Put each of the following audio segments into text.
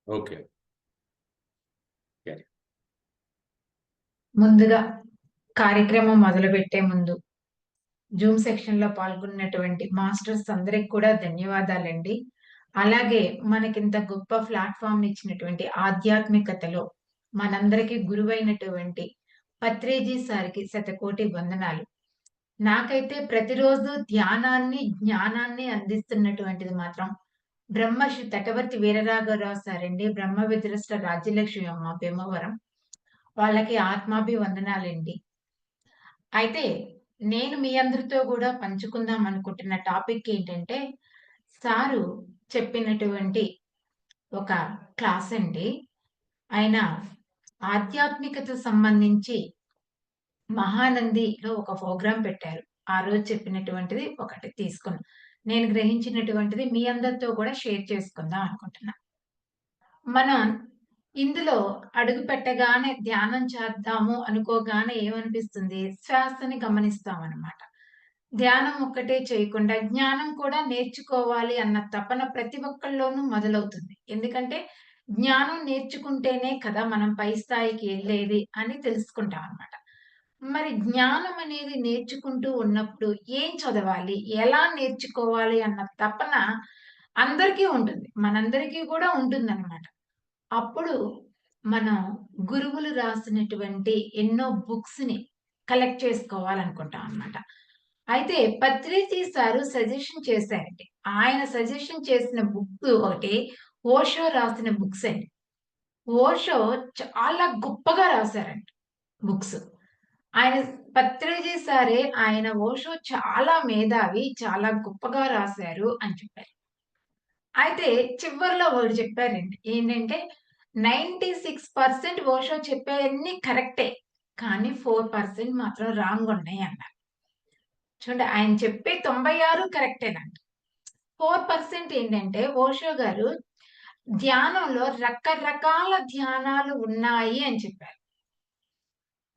Okay. Carry. ముందుగా కార్యక్రమం మొదలుపెట్టే ముందు జూమ్ సెక్షన్ లో పాల్గొన్నటువంటి మాస్టర్స్ అందరికి కూడా ధన్యవాదాలండి. అలాగే మనకింత గొప్ప ప్లాట్ఫామ్ ఇచ్చినటువంటి ఆధ్యాత్మికతలో మనందరికీ గురువైనటువంటి పత్రేజీ సార్కి శతకోటి వందనాలు. నాకైతే ప్రతిరోజు ధ్యానాన్ని, జ్ఞానాన్ని అందిస్తున్నటువంటిది మాత్రం బ్రహ్మశ్రీ తటవర్తి వీరరాఘవరావు సారండి. బ్రహ్మ విద్రష్ట రాజ్యలక్ష్మి అమ్మ భీమవరం. వాళ్ళకి ఆత్మాభివందనాలండి. అయితే నేను మీ అందరితో గూడా పంచుకుందాం అనుకుంటున్న టాపిక్ ఏంటంటే, సారు చెప్పినటువంటి ఒక క్లాస్ అండి. ఆయన ఆధ్యాత్మికత సంబంధించి మహానందిలో ఒక ప్రోగ్రామ్ పెట్టారు. ఆ రోజు చెప్పినటువంటిది ఒకటి తీసుకున్నా. నేను గ్రహించినటువంటిది మీ అందరితో కూడా షేర్ చేసుకుందాం అనుకుంటున్నా. మనం ఇందులో అడుగు పెట్టగానే ధ్యానం చేద్దాము అనుకోగానే ఏమనిపిస్తుంది? శ్వాసని గమనిస్తామనమాట. ధ్యానం ఒక్కటే చేయకుండా జ్ఞానం కూడా నేర్చుకోవాలి అన్న తపన ప్రతి ఒక్కళ్ళలోనూ మొదలవుతుంది. ఎందుకంటే జ్ఞానం నేర్చుకుంటేనే కదా మనం పై స్థాయికి ఎళ్ళేది అని తెలుసుకుంటాం అనమాట. మరి జ్ఞానం అనేది నేర్చుకుంటూ ఉన్నప్పుడు ఏం చదవాలి? ఎలా నేర్చుకోవాలి అన్న తపన అందరికీ ఉంటుంది. మనందరికీ కూడా ఉంటుందనమాట. అప్పుడు మనం గురువులు రాసినటువంటి ఎన్నో బుక్స్‌ని కలెక్ట్ చేసుకోవాలనుకుంటాం అన్నమాట. అయితే పత్రిజీ సారు సజెషన్ చేశారండి. ఆయన సజెషన్ చేసిన బుక్ ఒకటి ఓషో రాసిన బుక్స్ అండి. ఓషో చాలా గొప్పగా రాసారండి బుక్స్. ఆయన పత్రిజీ సారే ఆయన ఓషో చాలా మేధావి, చాలా గొప్పగా రాసారు అని చెప్పారు. అయితే చివర్లో ఒకటి చెప్పారండి. ఏంటంటే 96% ఓషో చెప్పేయన్నీ కరెక్టే. కానీ 4% మాత్రం రాంగ్ ఉన్నాయి అన్నారు. చూడండి ఆయన చెప్పే 96 కరెక్టేనంట. 4% ఏంటంటే ఓషో గారు ధ్యానంలో రకరకాల ధ్యానాలు ఉన్నాయి అని చెప్పారు.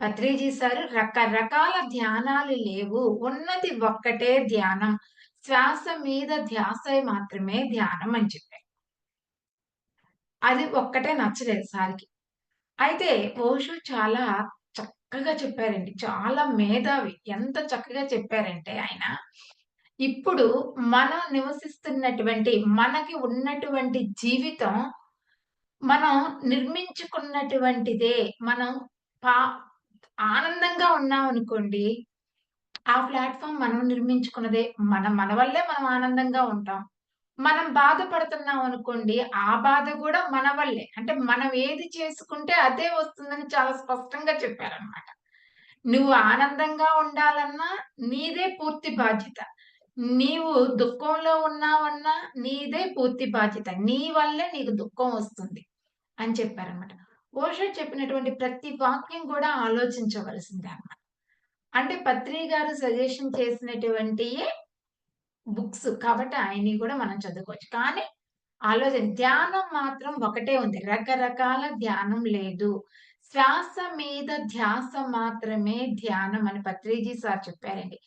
పత్రిజీ సారు రకరకాల ధ్యానాలు లేవు. ఉన్నది ఒక్కటే ధ్యానం. శ్వాస మీద ధ్యాస మాత్రమే ధ్యానం అని చెప్పారు. అది ఒక్కటే నచ్చలేదు సార్‌కి. అయితే ఓషో చాలా చక్కగా చెప్పారండి. చాలా మేధావి. ఎంత చక్కగా చెప్పారంటే ఆయన, ఇప్పుడు మనం నివసిస్తున్నటువంటి మనకి ఉన్నటువంటి జీవితం మనం నిర్మించుకున్నటువంటిదే. మనం పా ఆనందంగా ఉన్నామనుకోండి, ఆ ప్లాట్‌ఫార్మ్ మనం నిర్మించుకున్నదే. మన వల్లే మనం ఆనందంగా ఉంటాం. మనం బాధపడుతున్నాం అనుకోండి, ఆ బాధ గూడా మన వల్లే. అంటే మనం ఏది చేసుకుంటే అదే వస్తుందని చాలా స్పష్టంగా చెప్పారనమాట. నువ్వు ఆనందంగా ఉండాలన్నా నీదే పూర్తి బాధ్యత. నీవు దుఃఖంలో ఉన్నావన్నా నీదే పూర్తి బాధ్యత. నీ వల్లే నీకు దుఃఖం వస్తుంది అని చెప్పారనమాట. ఓషో చెప్పినటువంటి ప్రతి వాక్యం కూడా ఆలోచించవలసిందే అన్నమాట. అంటే పత్రి గారు సజెషన్ చేసినటువంటియే బుక్స్. కాబట్టి ఆయనయి గూడా మనం చదువుకోవచ్చు. కానీ ధ్యానం మాత్రం ఒకటే ఉంది. రకరకాల ధ్యానం లేదు. శ్వాస మీద ధ్యాస మాత్రమే ధ్యానం అని పత్రిజీ సార్ చెప్పారండి.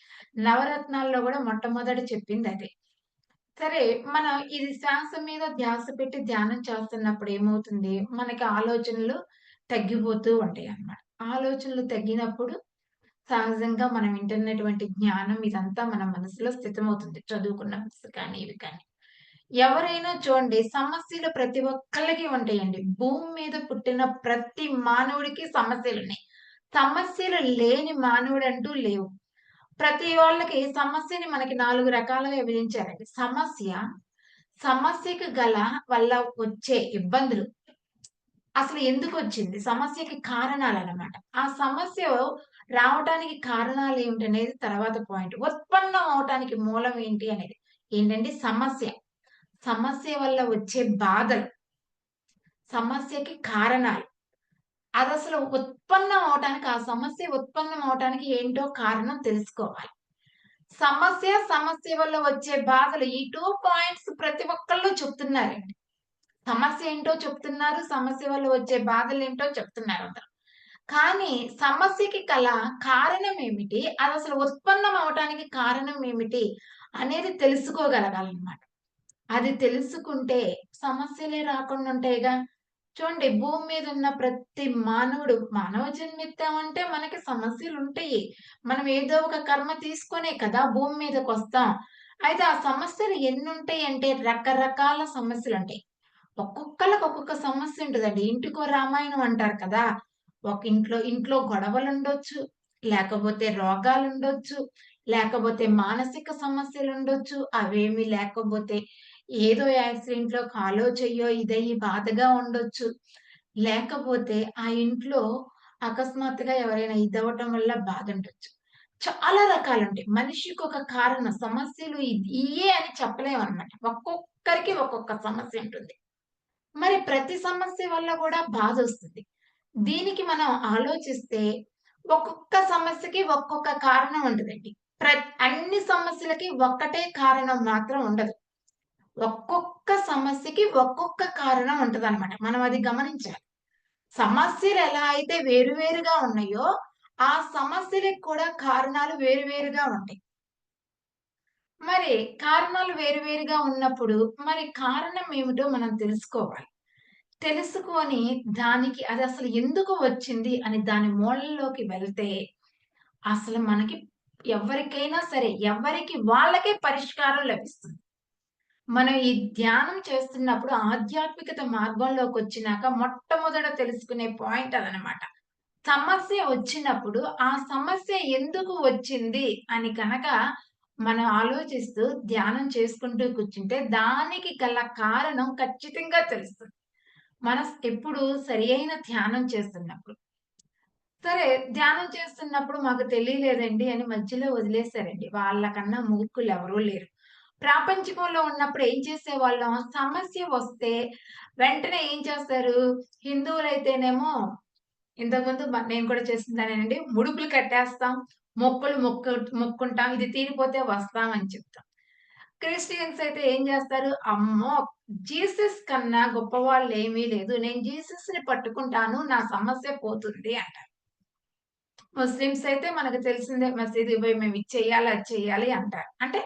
నవరత్నాల్లో గూడా మొట్టమొదట చెప్పిందదే. సరే మనం ఇది శ్వాస మీద ధ్యాస పెట్టి ధ్యానం చేస్తున్నప్పుడు ఏమవుతుంది? మనకి ఆలోచనలు తగ్గిపోతూ ఉంటాయన్నమాట. ఆలోచనలు తగ్గినప్పుడు సహజంగా మనం వింటున్నటువంటి జ్ఞానం ఇదంతా మన మనసులో స్థితమవుతుంది. చదువుకున్న బుక్స్ కానీ, ఇవి కానీ. ఎవరైనా చూడండి సమస్యలు ప్రతి ఒక్కళ్ళకి ఉంటాయండి. భూమి మీద పుట్టిన ప్రతి మానవుడికి సమస్యలున్నాయి. సమస్యలు లేని మానవుడంటూ లేవు. ప్రతి వాళ్ళకి సమస్యని మనకి 4 రకాలుగా విభజించారండి. సమస్యకి గల వల్ల వచ్చే ఇబ్బందులు. అసలు ఎందుకొచ్చింది? సమస్యకి కారణాలనమాట. ఆ సమస్య రావటానికి కారణాలేమిటనేది తర్వాత పాయింట్. ఉత్పన్నం అవటానికి మూలం ఏంటి అనేది. ఏంటంటే సమస్య. సమస్య వల్ల వచ్చే బాధలు. సమస్యకి కారణాలు. అదసలు ఉత్పన్నం అవటానికి ఆ సమస్య ఉత్పన్నం అవటానికి ఏంటో కారణం తెలుసుకోవాలి. సమస్య వల్ల వచ్చే బాధలు. ఈ 2 పాయింట్స్ ప్రతి ఒక్కళ్ళు చెప్తున్నారండి. సమస్య ఏంటో చెప్తున్నారు. సమస్య వల్ల వచ్చే బాధలేంటో చెప్తున్నారు అందరూ. కానీ సమస్యకి గల కారణం ఏమిటి? అదసలు ఉత్పన్నం అవ్వటానికి కారణం ఏమిటి? అనేది తెలుసుకోగలగాలన్నమాట. అది తెలుసుకుంటే సమస్యలే రాకుండా ఉంటాయిగా. చూడండి భూమి మీద ఉన్న ప్రతి మానవుడు మానవ జన్మెత్తామంటే మనకి సమస్యలుంటాయి. మనం ఏదో ఒక కర్మ తీసుకొనే కదా భూమి మీదకొస్తాం. అయితే ఆ సమస్యలు ఎన్నుంటాయంటే రకరకాల సమస్యలుంటాయి. ఒక్కొక్కళ్ళకి ఒక్కొక్క సమస్య ఉంటదండి. ఇంటికో రామాయణం అంటారు కదా! ఒక ఇంట్లో గొడవలుండొచ్చు, లేకపోతే రోగాలుండొచ్చు, లేకపోతే మానసిక సమస్యలుండొచ్చు, అవేమీ లేకపోతే ఏదో యాక్సిడెంట్‌లో కాలో, చెయ్యో ఇదయ్యి బాధగా ఉండొచ్చు. లేకపోతే ఆ ఇంట్లో అకస్మాత్తుగా ఎవరైనా ఇదవ్వటం వల్ల బాధుండొచ్చు. చాలా రకాలుంటాయి. మనిషికొక కారణం సమస్యలు ఇయ్యే అని చెప్పలేమనమాట. ఒక్కొక్కరికి ఒక్కొక్క సమస్య ఉంటుంది. మరి ప్రతి సమస్య వల్ల గూడా బాధొస్తుంది. దీనికి మనం ఆలోచిస్తే ఒక్కొక్క సమస్యకి ఒక్కొక్క కారణం ఉంటదండి. అన్ని సమస్యలకి ఒక్కటే కారణం మాత్రం ఉండదు. ఒక్కొక్క సమస్యకి ఒక్కొక్క కారణం ఉంటదనమాట. మనం అది గమనించాలి. సమస్యలు ఎలా అయితే వేరు వేరుగా ఉన్నాయో, ఆ సమస్యలకి కూడా కారణాలు వేరు వేరుగా ఉంటాయి. మరి కారణాలు వేరు వేరుగా ఉన్నప్పుడు, మరి కారణం ఏమిటో మనం తెలుసుకోవాలి. తెలుసుకొని దానికి అదసలు ఎందుకు వచ్చింది అని దాని మూలంలోకి వెళ్తే, అసలు మనకి ఎవ్వరికైనా సరే, ఎవరికి వాళ్ళకే పరిష్కారం లభిస్తుంది. మనం ఈ ధ్యానం చేస్తున్నప్పుడు ఆధ్యాత్మికత మార్గంలోకొచ్చినాక మొట్టమొదట తెలుసుకునే పాయింట్ అదనమాట. సమస్య వచ్చినప్పుడు, ఆ సమస్య ఎందుకు వచ్చింది అని కనక మనం ఆలోచిస్తూ ధ్యానం చేసుకుంటూ కూర్చుంటే, దానికి గల కారణం ఖచ్చితంగా తెలుస్తుంది. ఎప్పుడు సరి అయిన ధ్యానం చేస్తున్నప్పుడు. సరే ధ్యానం చేస్తున్నప్పుడు మాకు తెలియలేదండి అని మధ్యలో వదిలేసారండి. వాళ్ళకన్నా మూర్ఖులెవరూ లేరు. ప్రాపంచికంలో ఉన్నప్పుడు ఏం చేసేవాళ్ళం, సమస్య వస్తే వెంటనే ఏం చేస్తారు, హిందువులైతేనేమో ఇంతకుముందు నేను కూడా చేసిందానేనండి. ముడుపులు కట్టేస్తాం. మొక్కులు మొక్కుంటాం. ఇది తీరిపోతే వస్తాం అని చెప్తాం. క్రిస్టియన్స్ అయితే ఏం చేస్తారు? అమ్మో! జీసస్ కన్నా గొప్పవాళ్ళేమీ లేదు. నేను జీసస్‌ని పట్టుకుంటాను. నా సమస్య పోతుంది అంటారు. ముస్లిమ్స్ అయితే మనకు తెలిసిందే మసీదుకి పోయి మేము ఇది చేయాలి, అది చేయాలి అంటారు. అంటే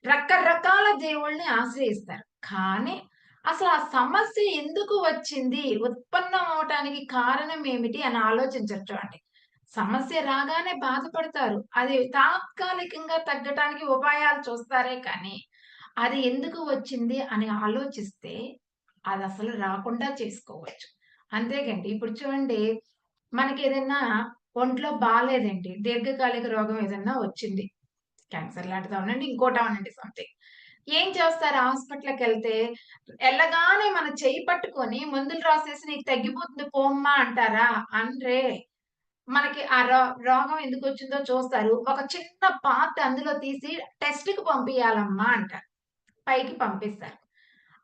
రకరకాల దేవుళ్ళని ఆశ్రయిస్తారు. కానీ అసలు ఆ సమస్య ఎందుకు వచ్చింది? ఉత్పన్నం అవ్వటానికి కారణం ఏమిటి అని ఆలోచించరు చూడండి. సమస్య రాగానే బాధపడతారు. అది తాత్కాలికంగా తగ్గటానికి ఉపాయాలు చూస్తారే కానీ, అది ఎందుకు వచ్చింది అని ఆలోచిస్తే అదసలు రాకుండా చేసుకోవచ్చు. అంతేకండి. ఇప్పుడు చూడండి మనకేదన్నా ఒంట్లో బాలేదండి. దీర్ఘకాలిక రోగం ఏదన్నా వచ్చింది. క్యాన్సర్ లాంటిది అవనండి, ఇంకోటి అవనండి సంథింగ్. ఏం చేస్తారు హాస్పిటల్‌కెళ్తే, ఎళ్ళగానే మన చెయ్యి పట్టుకొని మందులు రాసేసి నీకు తగ్గిపోతుంది పోమ్మా అంటారా? అనరే. మనకి ఆ రోగం ఎందుకొచ్చిందో చూస్తారు. ఒక చిన్న పార్ట్ అందులో తీసి టెస్ట్‌కి పంపియాలమ్మా అంటారు. పైకి పంపిస్తారు.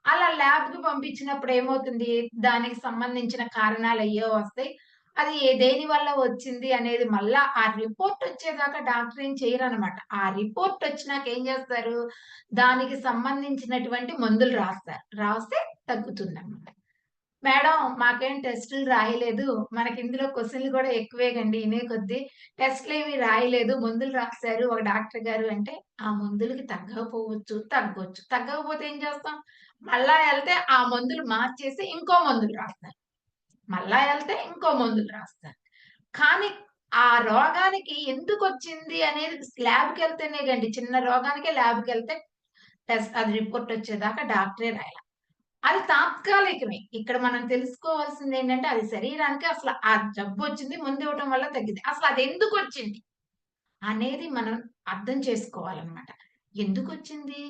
అలా ల్యాబ్‌కి పంపించినప్పుడు ఏమవుతుంది? దానికి సంబంధించిన కారణాలెయ్యో వస్తాయి. అది దేని వల్ల వచ్చింది అనేది మళ్ళా ఆ రిపోర్ట్ వచ్చేదాకా డాక్టర్ ఏం చేయరనమాట. ఆ రిపోర్ట్ వచ్చినాక ఏం చేస్తారు? దానికి సంబంధించినటువంటి మందులు రాస్తారు. రాస్తే తగ్గుతుందనమాట. మేడం మాకేం టెస్టులు రాయలేదు. మనకిందులో క్వెషన్‌లు కూడా ఎక్కువేగండి ఇనే కొద్దీ. టెస్ట్‌లేమి రాయలేదు. మందులు రాసారు ఒక డాక్టర్ గారు అంటే, ఆ మందులకి తగ్గకపోవచ్చు, తగ్గొచ్చు. తగ్గకపోతే ఏం చేస్తాం? మళ్ళా ఎళ్తే ఆ మందులు మార్చేసి ఇంకో మందులు రాస్తారు. మళ్ళా ఎళ్తే ఇంకో మందులు రాస్తారు. కానీ ఆ రోగానికి ఎందుకొచ్చింది అనేది ల్యాబ్‌కెళ్తేనేగండి. చిన్న రోగానికే ల్యాబ్‌కెళ్తే అది రిపోర్ట్ వచ్చేదాకా డాక్టరే రాయాల. అది తాత్కాలికమే. ఇక్కడ మనం తెలుసుకోవాల్సిందేంటంటే, అది శరీరానికి అసలు ఆ జబ్బొచ్చింది మందివ్వటం వల్ల తగ్గింది. అసలదెందుకొచ్చింది అనేది మనం అర్థం చేసుకోవాలనమాట. ఎందుకొచ్చింది?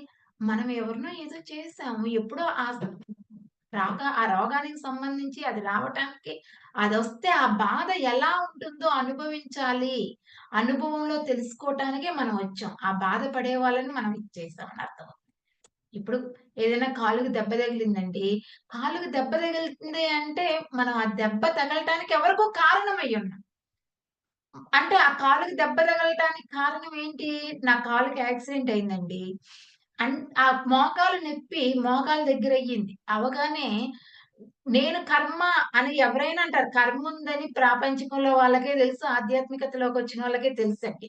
మనం ఎవరినో ఏదో చేశాము. ఎప్పుడో ఆ రోగానికి సంబంధించి అది రావటానికి అదొస్తే ఆ బాధ ఎలా ఉంటుందో అనుభవించాలి. అనుభవంలో తెలుసుకోవటానికే మనం వచ్చాం. ఆ బాధపడే వాళ్ళని మనం ఇచ్చేసామని అర్థం. ఇప్పుడు ఏదైనా కాలుకి దెబ్బ తగిలిందండి. కాలుకి దెబ్బ తగిలింది అంటే, మనం ఆ దెబ్బ తగలటానికి ఎవరికో కారణమయ్యున్నాం. అంటే ఆ కాలుకి దెబ్బ తగలటానికి కారణం ఏంటి? నా కాలుకి యాక్సిడెంట్ అయిందండి. ఆ మోకాలు నొప్పి మోకాలు దగ్గరయ్యింది. అవ్వగానే నేను కర్మ అని ఎవరైనా అంటారు. కర్ముందని ప్రాపంచికంలో వాళ్ళకే తెలుసు. ఆధ్యాత్మికతలోకొచ్చిన వాళ్ళకే తెలుసండి.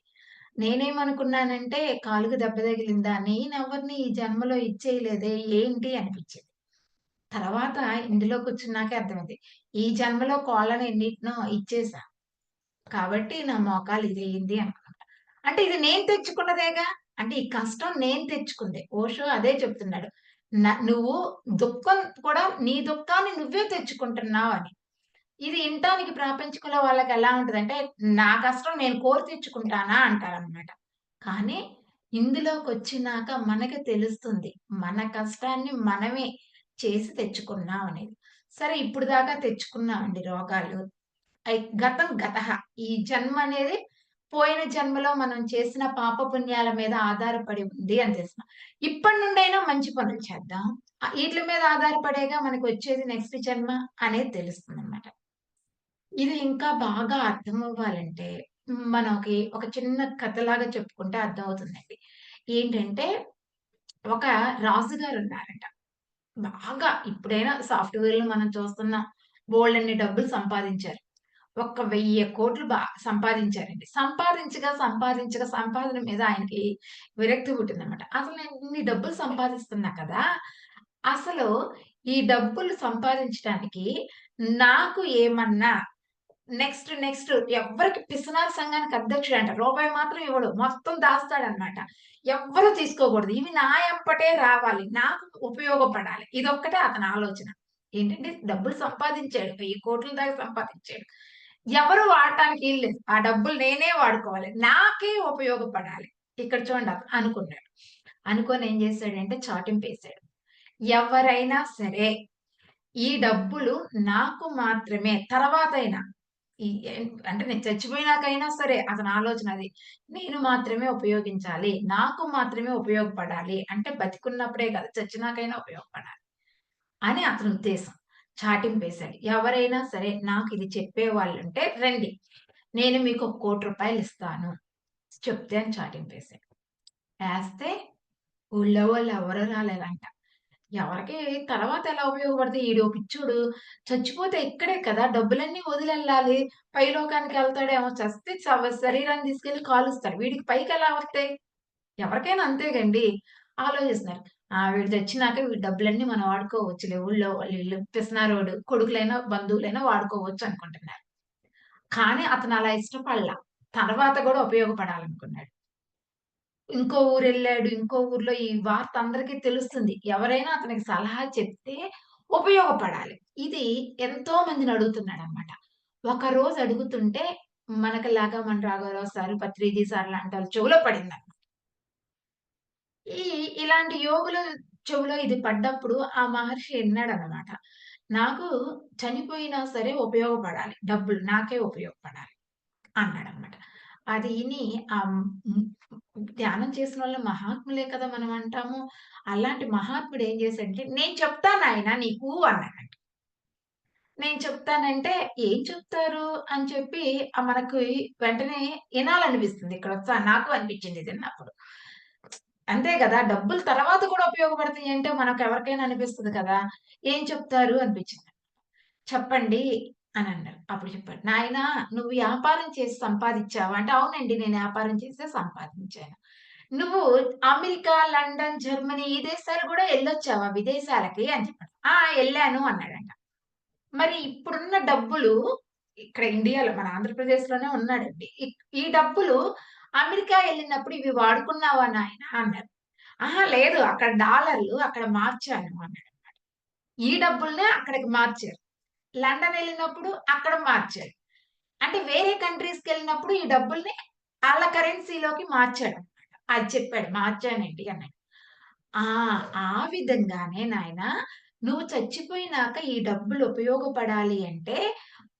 నేనేమనుకున్నానంటే కాలుకి దెబ్బ తగిలిందా? నేనెవరిని ఈ జన్మలో ఇచ్చేయలేదే ఏంటి అనిపిచ్చింది. తర్వాత ఇందులో కూర్చున్నాకే అర్థమైంది. ఈ జన్మలో కోళ్ళని ఎన్నిటినో ఇచ్చేసా. కాబట్టి నా మోకాలు ఇదయింది అనుకున్నా. అంటే ఇది నేను తెచ్చుకున్నదేగా! అంటే ఈ కష్టం నేను తెచ్చుకుందే. ఓషో అదే చెప్తున్నాడు. నువ్వు దుఃఖం కూడా నీ దుఃఖాన్ని నువ్వే తెచ్చుకుంటున్నావని. ఇది ఇంటానికి ప్రాపంచికంలో వాళ్ళకెలా ఉంటదంటే, నా కష్టం నేను కోరి తెచ్చుకుంటానా అంటారనమాట. కానీ ఇందులోకొచ్చినాక మనకి తెలుస్తుంది. మన కష్టాన్ని మనమే చేసి తెచ్చుకున్నాం అనేది. సరే ఇప్పుడు దాకా తెచ్చుకున్నామండి రోగాలు. గతం గతః. ఈ జన్మ అనేది పోయిన జన్మలో మనం చేసిన పాపపుణ్యాల మీద ఆధారపడి ఉంది అని తెలుసుకున్నాం. ఇప్పటి నుండైనా మంచి పనులు చేద్దాం. ఈట్లి మీద ఆధారపడేగా మనకొచ్చేది నెక్స్ట్ జన్మ అనేది తెలుస్తుందనమాట. ఇది ఇంకా బాగా అర్థమవ్వాలంటే మనకి ఒక చిన్న కథలాగా చెప్పుకుంటే అర్థమవుతుందండి. ఏంటంటే ఒక రాజుగారున్నారట. బాగా ఇప్పుడైనా సాఫ్ట్‌వేర్‌లో మనం చూస్తున్నాం. బోలెడన్ని డబ్బులు సంపాదించారు. ఒక 1000,00,00,000 సంపాదించారండి. సంపాదించగా సంపాదన మీద ఆయనకి విరక్తి పుట్టిందన్నమాట. అసలు నేను ఇన్ని డబ్బులు సంపాదిస్తున్నా కదా! అసలు ఈ డబ్బులు సంపాదించడానికి నాకు ఏమన్నా నెక్స్ట్ ఎవ్వరికి పిసినారి సంఘానికి అధ్యక్షుడంట. రూపాయి మాత్రం ఇవ్వడు. మొత్తం దాస్తాడన్నమాట. ఎవ్వరు తీసుకోకూడదు. ఇవి నా ఎంబటే రావాలి. నాకు ఉపయోగపడాలి. ఇదొక్కటే అతని ఆలోచన. ఏంటంటే డబ్బులు సంపాదించాడు. 1000,00,00,000 దాకా సంపాదించాడు. ఎవరు వాడటానికి ఈల్లేదు. ఆ డబ్బులు నేనే వాడుకోవాలి. నాకే ఉపయోగపడాలి. ఇక్కడ చూడండి అనుకున్నాడు. అనుకోని ఏం చేశాడంటే చాటింపేసాడు. ఎవరైనా సరే ఈ డబ్బులు నాకు మాత్రమే తర్వాతైనా ఈ అంటే నేను చచ్చిపోయినాకైనా సరే అతని ఆలోచన అది. నేను మాత్రమే ఉపయోగించాలి. నాకు మాత్రమే ఉపయోగపడాలి. అంటే బతికున్నప్పుడే కాదు చచ్చినాకైనా ఉపయోగపడాలి. అని అతని ఉద్దేశం. చాటింపేసాడు. ఎవరైనా సరే నాకిది చెప్పేవాళ్ళుంటే రండి. నేను మీకు ఒక ₹1,00,00,000 ఇస్తాను. చెప్తే అని చాటింపేసాడు. ఏస్తే ఊళ్ళో వాళ్ళెవరు రాలేదంట. ఎవరికీ తర్వాత ఎలా ఉపయోగపడతాయి? ఈడో పిచ్చోడు చచ్చిపోతే ఇక్కడే కదా! డబ్బులన్నీ వదిలెళ్ళాలి. పైలోకానికెళ్తాడేమో చస్తే శరీరాన్ని తీసుకెళ్ళి కాలుస్తారు. వీడికి పైకెలా వస్తాయి? ఎవరికైనా అంతేగండి. ఆలోచిస్తున్నారు. వీడు చచ్చినాక వీడి డబ్బులన్నీ మనం వాడుకోవచ్చులే. ఊళ్ళో ఈళ్ళు పిసనారోడు కొడుకులైనా, బంధువులైనా వాడుకోవచ్చు అనుకుంటున్నారు. కానీ అతనలా ఇష్టపడలా. తర్వాత గూడా ఉపయోగపడాలనుకున్నాడు. ఇంకో ఊరెళ్ళాడు. ఇంకో ఊర్లో ఈ వార్త అందరికీ తెలుస్తుంది. ఎవరైనా అతనికి సలహా చెప్తే ఉపయోగపడాలి. ఇది ఎంతో మందిని అడుగుతున్నాడనమాట. ఒకరోజు అడుగుతుంటే మనకిలాగా మన రాఘవరావు సారు, పత్రిజీ సార్ లాంటోళ్ళ చెవులో పడిందనమాట. ఈ ఇలాంటి యోగుల చెవులో ఇది పడ్డప్పుడు ఆ మహర్షి ఇన్నాడనమాట. నాకు చనిపోయినా సరే ఉపయోగపడాలి. డబ్బులు నాకే ఉపయోగపడాలి అన్నాడనమాట. అది ఇని హ్మ్, ధ్యానం చేసినోళ్ళని మహాత్ములే కదా మనం అంటాము. అలాంటి మహాత్ముడు ఏం చేశాడంటే, "నేను చెప్తా నాయనా నీకు" అన్నాడంట. నేను చెప్తానంటే, "ఏం చెప్తారు?" అని చెప్పి మనకి వెంటనే ఇనాలనిపిస్తుంది. నాకు అనిపించింది ఇది విన్నప్పుడు. అంతే గదా! డబ్బులు తర్వాత కూడా ఉపయోగపడతాయంటే మనకెవరికైనా అనిపిస్తది కదా! ఏం చెప్తారు అనిపించింది. చెప్పండి అనన్నారు. అప్పుడు చెప్పాడు. నాయనా నువ్వు వ్యాపారం చేసి సంపాదిచ్చావా? అంటే అవునండి నేను వ్యాపారం చేసే సంపాదించాను. నువ్వు అమెరికా, లండన్, జర్మనీ ఈ దేశాలు గూడా ఎళ్ళొచ్చావా విదేశాలకి అని చెప్పాడు. ఆ! ఎళ్ళాను అన్నాడంట. మరి ఇప్పుడున్న డబ్బులు ఇక్కడ ఇండియాలో మన ఆంధ్రప్రదేశ్‌లోనే ఉన్నాడండి. ఈ డబ్బులు అమెరికా ఎళ్ళినప్పుడు ఇవి వాడుకున్నావా నాయనా అన్నారు. అహా! లేదు అక్కడ డాలర్లు అక్కడ మార్చాను అన్నాడు. ఈ డబ్బుల్నే అక్కడికి మార్చారు. లండన్ ఎళ్ళినప్పుడు అక్కడ మార్చారు. అంటే వేరే కంట్రీస్‌కెళ్ళినప్పుడు ఈ డబ్బుల్ని ఆళ్ళ కరెన్సీలోకి మార్చాడన్నమాట. అది చెప్పాడు. మార్చానండి అన్నాడు. ఆ! ఆ విధంగానే నాయనా నువ్వు చచ్చిపోయినాక ఈ డబ్బులు ఉపయోగపడాలి అంటే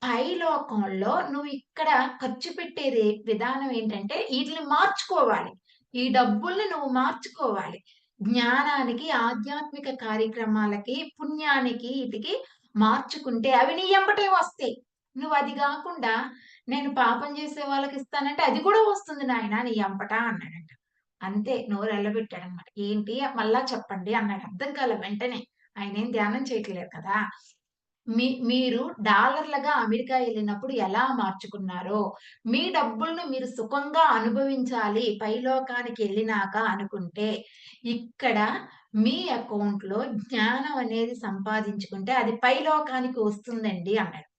పైలోకంలో నువ్వు ఇక్కడ ఖర్చు పెట్టేది విధానం ఏంటంటే ఈటిలిని మార్చుకోవాలి. ఈ డబ్బుల్ని నువ్వు మార్చుకోవాలి. జ్ఞానానికి, ఆధ్యాత్మిక కార్యక్రమాలకి, పుణ్యానికి ఈటికి మార్చుకుంటే అవి నీ ఎంబటే వస్తాయి. నువ్వది గాకుండా నేను పాపం చేసే వాళ్ళకిస్తానంటే అది కూడా వస్తుంది నాయనా నీ ఎంబట అన్నాడంట. అంతే నోరెళ్ళబెట్టాడన్నమాట. ఏంటి మళ్ళా చెప్పండి అన్నాడు. అర్థం కాలే వెంటనే. ఆయనేం ధ్యానం చేయట్లేదు కదా! మీరు డాలర్‌లుగా అమెరికా ఎళ్ళినప్పుడు ఎలా మార్చుకున్నారో, మీ డబ్బులను మీరు సుఖంగా అనుభవించాలి పైలోకానికెళ్ళినాక అనుకుంటే, ఇక్కడ మీ అకౌంట్‌లో జ్ఞానం అనేది సంపాదించుకుంటే అది పైలోకానికి వస్తుందండి అన్నాడు.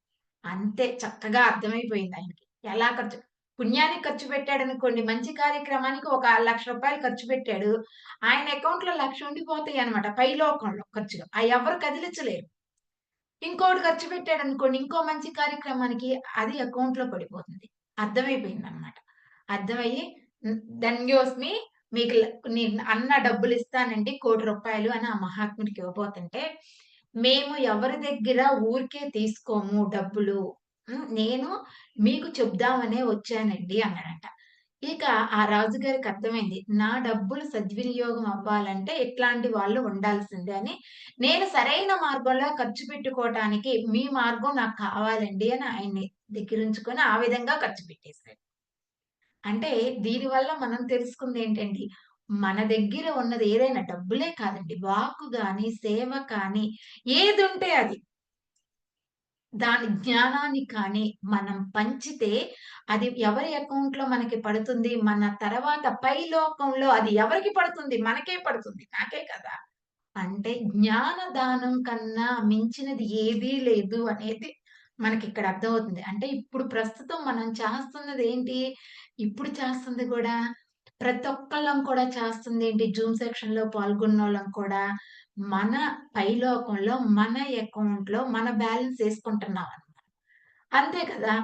అంతే చక్కగా అర్థమైపోయింది ఆయనకి. ఎలా ఖర్చు పుణ్యానికి ఖర్చు పెట్టాడనుకోండి, మంచి కార్యక్రమానికి ఒక రూ. 1,00,000 ఖర్చు పెట్టాడు. ఆయన అకౌంట్‌లో 1,00,000 ఉండిపోతాయన్నమాట పైలోకంలో ఖర్చులు. అయ్యెవ్వరు కదిలిచ్చలేరు. ఇంకోటి ఖర్చు పెట్టాడనుకోండి, ఇంకో మంచి కార్యక్రమానికి అది అకౌంట్‌లో పడిపోతుంది. అర్థమైపోయిందన్నమాట. అర్థమయ్యి ధన్యోస్మి మీకు నేను అన్న డబ్బులిస్తానండి ₹1,00,00,000 అని ఆ మహాత్ముడికి ఇవ్వబోతుంటే, మేము ఎవరి దగ్గర ఊరికే తీసుకోము డబ్బులు. నేను మీకు చెప్దామనే వచ్చానండి అన్నాడంట. ఇక ఆ రాజుగారికి అర్థమైంది. నా డబ్బులు సద్వినియోగం అవ్వాలంటే ఇట్లాంటి వాళ్ళు ఉండాల్సిందే అని, నేను సరైన మార్గంలో ఖర్చు పెట్టుకోవటానికి మీ మార్గం నాకు కావాలండి అని ఆయన్ని దగ్గరుంచుకొని ఆ విధంగా ఖర్చు పెట్టేసాడు. అంటే దీనివల్ల మనం తెలుసుకుందేంటండి, మన దగ్గర ఉన్నది ఏదైనా డబ్బులే కాదండి. వాక్కు గాని, సేవ కానీ ఏదుంటే అది. దాని జ్ఞానాన్ని కానీ మనం పంచితే అది ఎవరి అకౌంట్‌లో మనకి పడుతుంది. మన తర్వాత పైలోకంలో అది ఎవరికి పడుతుంది? మనకే పడుతుంది. నాకే కదా! అంటే జ్ఞాన దానం కన్నా మించినది ఏదీ లేదు అనేది మనకిక్కడ అర్థమవుతుంది. అంటే ఇప్పుడు ప్రస్తుతం మనం చేస్తున్నదేంటి? ఇప్పుడు చేస్తుంది గూడా ప్రతి ఒక్కళ్ళం కూడా చేస్తుందేంటి? జూమ్ సెక్షన్‌లో పాల్గొన్నోళ్ళం కూడా మన పైలోకంలో, మన అకౌంట్‌లో మన బ్యాలెన్స్ యేసుకుంటున్నాం. అంతే కదా!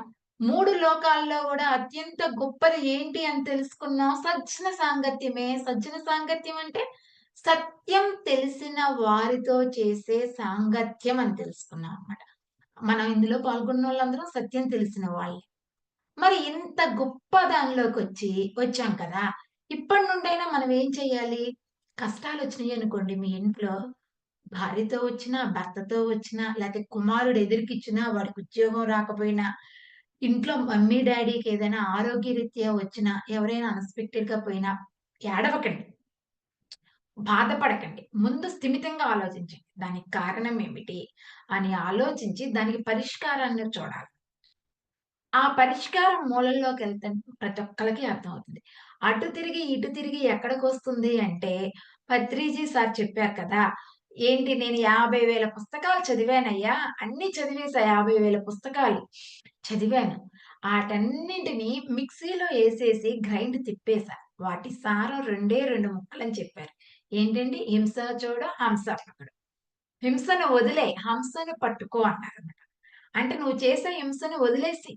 3 లోకాల్లో గూడా అత్యంత గొప్పది ఏంటి అని తెలుసుకున్నాం. సజ్జన సాంగత్యమే. సజ్జన సాంగత్యం అంటే సత్యం తెలిసిన వారితో చేసే సాంగత్యం అని తెలుసుకున్నాం అన్నమాట. మనం ఇందులో పాల్గొన్నోళ్ళందరం సత్యం తెలిసిన వాళ్ళే. మరి ఇంత గొప్ప దానిలోకొచ్చి వచ్చాం కదా! ఇప్పటి నుండైనా మనం ఏం చేయాలి? కష్టాలొచ్చినాయనుకోండి మీ ఇంట్లో భార్యతో వచ్చినా, భర్తతో వచ్చినా, లేతే కుమారుడు ఎదురికిచ్చినా, వాడికి ఉద్యోగం రాకపోయినా, ఇంట్లో మమ్మీ, డ్యాడీకి ఏదైనా ఆరోగ్యరీత్యా వచ్చినా, ఎవరైనా అన్‌ఎక్స్‌పెక్టెడ్‌గా పోయినా ఏడవకండి. బాధపడకండి. ముందు స్థిమితంగా ఆలోచించండి. దానికి కారణం ఏమిటి? అని ఆలోచించి దానికి పరిష్కారాన్ని చూడాలి. ఆ పరిష్కారం మూలల్లోకెళ్తే ప్రతి ఒక్కళ్ళకి అర్థమవుతుంది. అటు తిరిగి, ఇటు తిరిగి ఎక్కడికొస్తుంది అంటే, పత్రిజీ సార్ చెప్పారు కదా! ఏంటి నేను 50,000 పుస్తకాలు చదివానయ్యా. అన్నీ చదివేసా 50,000 పుస్తకాలు చదివాను. ఆటన్నింటిని మిక్సీలో ఏసేసి గ్రైండ్ తిప్పేసా. వాటి సారం రెండే 2 ముక్కలని చెప్పారు. ఏంటండి? హింస చూడ, హంస పకడు. హింసను వదిలేయి, హంసను పట్టుకో అన్నారన్నమాట. అంటే నువ్వు చేసే హింసను వదిలేసి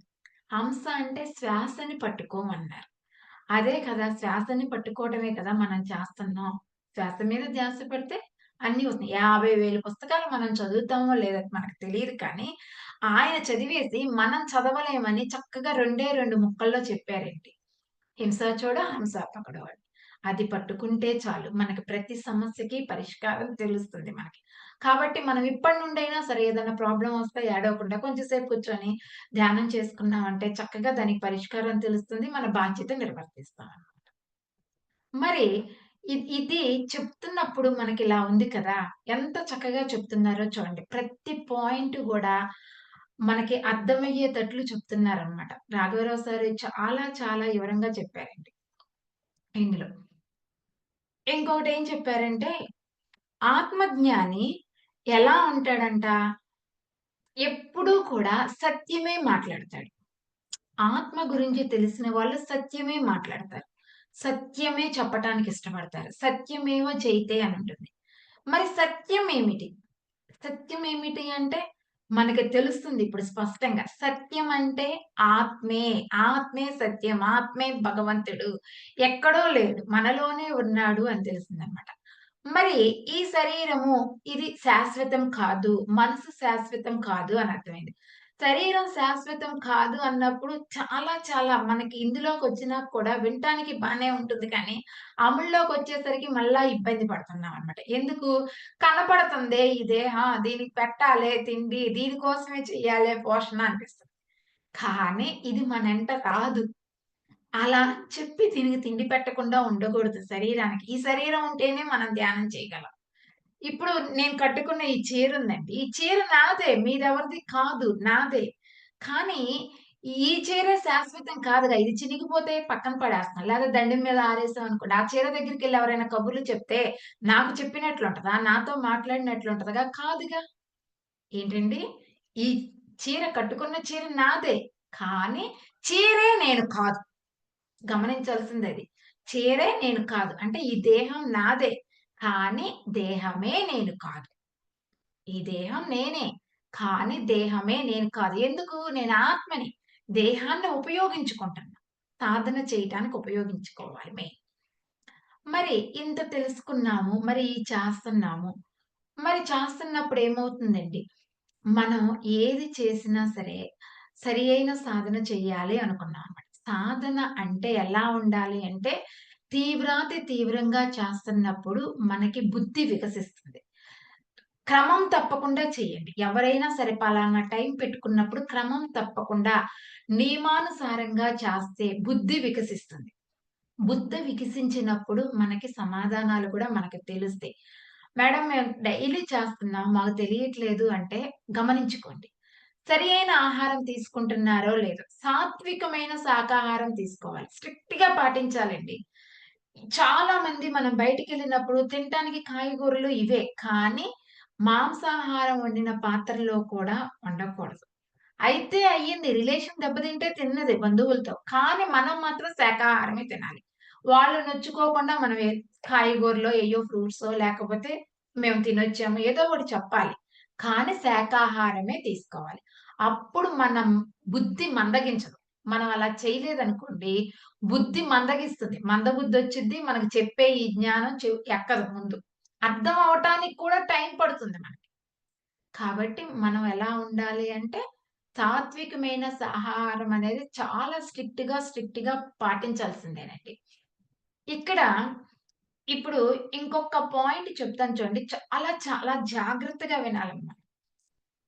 హంస అంటే శ్వాసని పట్టుకోమన్నారు. అదే కదా! శ్వాసని పట్టుకోవడమే కదా మనం చేస్తున్నాం. శ్వాస మీద ధ్యాస పెడితే అన్నీ వస్తున్నాయి. 50,000 పుస్తకాలు మనం చదువుతామో లేదో మనకు తెలీదు కానీ, ఆయన చదివేసి మనం చదవలేమని చక్కగా రెండే 2 ముక్కల్లో చెప్పారేంటి. హింసాచోడ హంసాపకడు అని. అది పట్టుకుంటే చాలు. మనకి ప్రతి సమస్యకి పరిష్కారం తెలుస్తుంది మనకి. కాబట్టి మనం ఇప్పటి నుండైనా సరే ఏదైనా ప్రాబ్లమ్ వస్తే ఏడవకుండా కొంచెం సేపు కూర్చొని ధ్యానం చేసుకున్నామంటే చక్కగా దానికి పరిష్కారం తెలుస్తుంది. మన బాధ్యత నిర్వర్తిస్తాం. మరి ఇది చెప్తున్నప్పుడు మనకిలా ఉంది కదా! ఎంత చక్కగా చెప్తున్నారో చూడండి. ప్రతి పాయింట్ గూడా మనకి అర్థమయ్యేటట్లు చెప్తున్నారనమాట. రాఘవరావు సారు చాలా చాలా వివరంగా చెప్పారండి ఇందులో. ఇంకొకటేం చెప్పారంటే, ఆత్మజ్ఞాని ఎలా ఉంటాడంట, ఎప్పుడూ కూడా సత్యమే మాట్లాడతాడు. ఆత్మ గురించి తెలిసిన వాళ్ళు సత్యమే మాట్లాడతారు. సత్యమే చెప్పటానికి ఇష్టపడతారు. సత్యమేవ జయతే అనుంటుంది. మరి సత్యం ఏమిటి? సత్యం ఏమిటి అంటే, మనకి తెలుస్తుంది ఇప్పుడు స్పష్టంగా. సత్యం అంటే ఆత్మే. ఆత్మే సత్యం. ఆత్మే భగవంతుడు. ఎక్కడో లేడు. మనలోనే ఉన్నాడు అని తెలిసిందనమాట. మరి ఈ శరీరము ఇది శాశ్వతం కాదు. మనసు శాశ్వతం కాదు అని అర్థమైంది. శరీరం శాశ్వతం కాదు అన్నప్పుడు చాలా చాలా మనకి ఇందులోకొచ్చినా కూడా వినటానికి బానే ఉంటుంది కానీ, అమల్లోకొచ్చేసరికి మళ్ళా ఇబ్బంది పడుతున్నామనమాట. ఎందుకు? కనపడుతుందే ఇదే. దీనికి పెట్టాలే తిండి, దీనికోసమే చెయ్యాలే పోషణ అనిపిస్తుంది. కానీ ఇది మనంట రాదు. అలా చెప్పి దీనికి తిండి పెట్టకుండా ఉండకూడదు శరీరానికి. ఈ శరీరం ఉంటేనే మనం ధ్యానం చేయగలం. ఇప్పుడు నేను కట్టుకున్న ఈ చీరుందండి. ఈ చీర నాదే. మీదెవరిది కాదు. నాదే. కానీ ఈ చీరే శాశ్వతం కాదుగా. ఇది చినిగిపోతే పక్కన పడేస్తున్నాం. లేదా దండెం మీద ఆరేసామనుకోండి, ఆ చీర దగ్గరికెళ్లి ఎవరైనా కబుర్లు చెప్తే నాకు చెప్పినట్లుంటదా? నాతో మాట్లాడినట్లుంటదిగా? కాదుగా. ఏంటండి? ఈ చీర కట్టుకున్న చీర నాదే. కానీ చీరే నేను కాదు. గమనించాల్సిందది. చీరే నేను కాదు. అంటే ఈ దేహం నాదే. కానీ దేహమే నేను కాదు. ఈ దేహం నేనే. కానీ దేహమే నేను కాదు. ఎందుకు? నేను ఆత్మని. దేహాన్ని ఉపయోగించుకుంటున్నా. సాధన చేయటానికి ఉపయోగించుకోవాలి మెయిన్. మరి ఇంత తెలుసుకున్నాము. మరి చేస్తన్నాము. మరి చేస్తున్నప్పుడు ఏమవుతుందండి? మనం ఏది చేసినా సరే, సరి అయిన సాధన చెయ్యాలి అనుకున్నామన్నమాట. సాధన అంటే ఎలా ఉండాలి అంటే, తీవ్రాతి తీవ్రంగా చేస్తున్నప్పుడు మనకి బుద్ధి వికసిస్తుంది. క్రమం తప్పకుండా చేయండి. ఎవరైనా సరే పలానా టైం పెట్టుకున్నప్పుడు క్రమం తప్పకుండా నియమానుసారంగా చేస్తే బుద్ధి వికసిస్తుంది. బుద్ధి వికసించినప్పుడు మనకి సమాధానాలు కూడా మనకి తెలుస్తాయి. మేడం మేము డైలీ చేస్తున్నాం. మాకు తెలియట్లేదు అంటే గమనించుకోండి. సరి అయిన ఆహారం తీసుకుంటున్నారో లేదో. సాత్వికమైన శాకాహారం తీసుకోవాలి. స్ట్రిక్ట్‌గా పాటించాలండి. చాలా మంది మనం బయటికెళ్ళినప్పుడు తినటానికి కాయగూరలు ఇవే. కానీ మాంసాహారం వండిన పాత్రలో కూడా వండకూడదు. అయితే అయ్యింది. రిలేషన్ దెబ్బతింటే తిన్నది బంధువులతో. కానీ మనం మాత్రం శాకాహారమే తినాలి. వాళ్ళు నొచ్చుకోకుండా మనం కాయగూరలో ఏయో ఫ్రూట్సో లేకపోతే మేము తినొచ్చాము ఏదో ఒకటి చెప్పాలి. కానీ శాకాహారమే తీసుకోవాలి. అప్పుడు మనం బుద్ధి మందగించదు. మనం అలా చేయలేదనుకోండి బుద్ధి మందగిస్తది. మందబుద్ధొచ్చిద్ది. మనకు చెప్పే ఈ జ్ఞానం ఎక్కదు ముందు. అర్థం అవ్వటానికి కూడా టైం పడుతుంది మనకి. కాబట్టి మనం ఎలా ఉండాలి అంటే సాత్వికమైన సాహారం అనేది చాలా స్ట్రిక్ట్‌గా పాటించాల్సిందేనండి. ఇక్కడ ఇప్పుడు ఇంకొక పాయింట్ చెప్తాను చూడండి. చాలా జాగ్రత్తగా వినాలన్నమాట.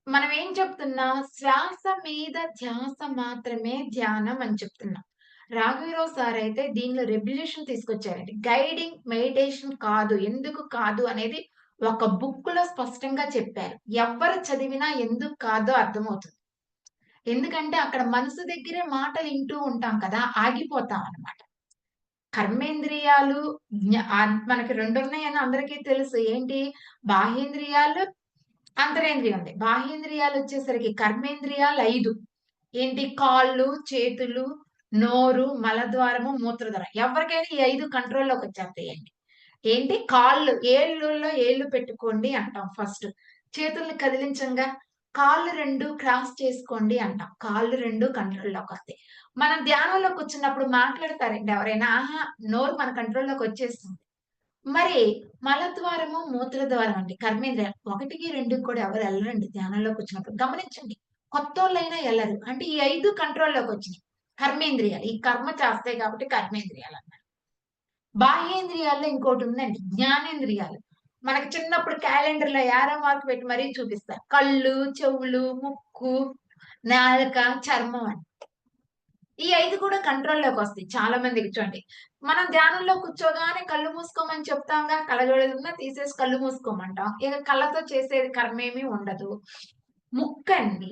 మనం ఏం చెప్తున్నాం? శ్వాస మీద ధ్యాస మాత్రమే ధ్యానం అని చెప్తున్నాం. రాఘవేంద్రరావు సార్ అయితే దీనిలో రెవల్యూషన్ తీసుకొచ్చారండి. గైడింగ్ మెడిటేషన్ కాదు. ఎందుకు కాదు అనేది ఒక బుక్‌లో స్పష్టంగా చెప్పారు. ఎవ్వరు చదివినా ఎందుకు కాదో అర్థమవుతుంది. ఎందుకంటే అక్కడ మనసు దగ్గరే మాటలు ఇంటూ ఉంటాం కదా! ఆగిపోతాం అన్నమాట. కర్మేంద్రియాలు మనకి 2 ఉన్నాయని అందరికీ తెలుసు. ఏంటి? బాహ్యేంద్రియాలు, అంతరేంద్రియం ఉంది. బాహ్యేంద్రియాలొచ్చేసరికి కర్మేంద్రియాలు 5. ఏంటి? కాళ్ళు, చేతులు, నోరు, మలద్వారము, మూత్రద్వారం. ఎవరికైనా ఈ 5 కంట్రోల్‌లోకొచ్చేస్తాయండి. ఏంటి? కాళ్ళు, ఏళ్ళుల్లో ఏళ్ళు పెట్టుకోండి అంటాం ఫస్ట్. చేతుల్ని కదిలించంగా, కాళ్ళు 2 క్రాస్ చేసుకోండి అంటాం. కాళ్ళు 2 కంట్రోల్‌లోకొస్తాయి. మనం ధ్యానంలో కూర్చున్నప్పుడు మాట్లాడతారండి ఎవరైనా? ఆహా! నోరు మన కంట్రోల్‌లోకొచ్చేస్తుంది. మరి మలద్వారము, మూత్రద్వారం అండి కర్మేంద్రియాలు. 1కి, 2కి కూడా ఎవరు ఎళ్ళరండి ధ్యానంలో కూర్చున్నప్పుడు. గమనించండి. కొత్తోళ్ళైనా ఎళ్ళరు. అంటే ఈ 5 కంట్రోల్‌లోకొచ్చినియి. కర్మేంద్రియాలు. ఈ కర్మ చేస్తాయి కాబట్టి కర్మేంద్రియాలన్నారు. బాహ్యేంద్రియాల్లో ఇంకోటుందండి. జ్ఞానేంద్రియాలు. మనకి చిన్నప్పుడు క్యాలెండర్‌లో యారో మార్క్ పెట్టి మరీ చూపిస్తారు. కళ్ళు, చెవులు, ముక్కు, నాలుక, చర్మం అని. ఈ 5 కూడా కంట్రోల్‌లోకొస్తాయి చాలా మందికి చూడండి. మనం ధ్యానంలో కూర్చోగానే కళ్ళు మూసుకోమని చెప్తాంగా. కళ్ళజోడున్నా తీసేసి కళ్ళు మూసుకోమంటాం. ఇక కళ్ళతో చేసేది కర్మేమి ఉండదు. ముక్కండి.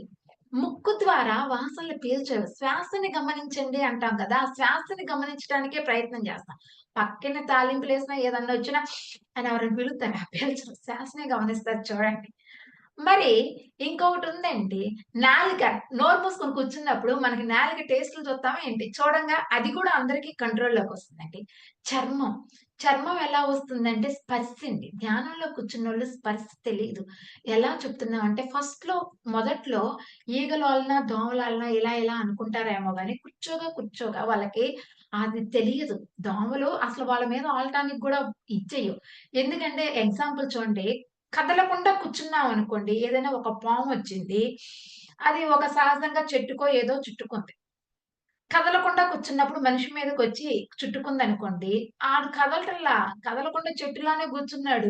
ముక్కు ద్వారా వాసనలు పీల్చరు. శ్వాసని గమనించండి అంటాం కదా! ఆ శ్వాసని గమనించడానికే ప్రయత్నం చేస్తాం. పక్కన తాలింపులేసినా ఏదన్నా వచ్చినా అని ఎవరైనా పిలుత్తారా? పీల్చరు. శ్వాసనే గమనిస్తారు చూడండి. మరి ఇంకొకటుందండి. నాలుక. నోరు మూసుకొని కూర్చున్నప్పుడు మనకి నాలుక టేస్ట్‌లు చూస్తామా ఏంటి? చూడంగా అది కూడా అందరికి కంట్రోల్‌లోకొస్తుందండి. చర్మం. చర్మం ఎలా వస్తుందంటే స్పర్శండి. ధ్యానంలో కూర్చున్నోళ్ళు స్పర్శ తెలీదు. ఎలా చెప్తున్నామంటే మొదట్లో ఈగలోలన, దోమలాలన ఇలా అనుకుంటారేమో గాని కూర్చోగా వాళ్ళకి అది తెలియదు. దోమలు అసలు వాళ్ళ మీద వాలటానికి గూడా ఇచ్చెయ్యవు. ఎందుకంటే ఎగ్జాంపుల్ చూడండి. కదలకుండా కూర్చున్నామనుకోండి, ఏదైనా ఒక పామొచ్చింది. అది ఒక సహజంగా చెట్టుకో ఏదో చుట్టుకుంది. కదలకుండా కూర్చున్నప్పుడు మనిషి మీదకొచ్చి చుట్టుకుందనుకోండి, ఆడు కదలటంలా. కదలకుండా చెట్టులానే కూర్చున్నాడు.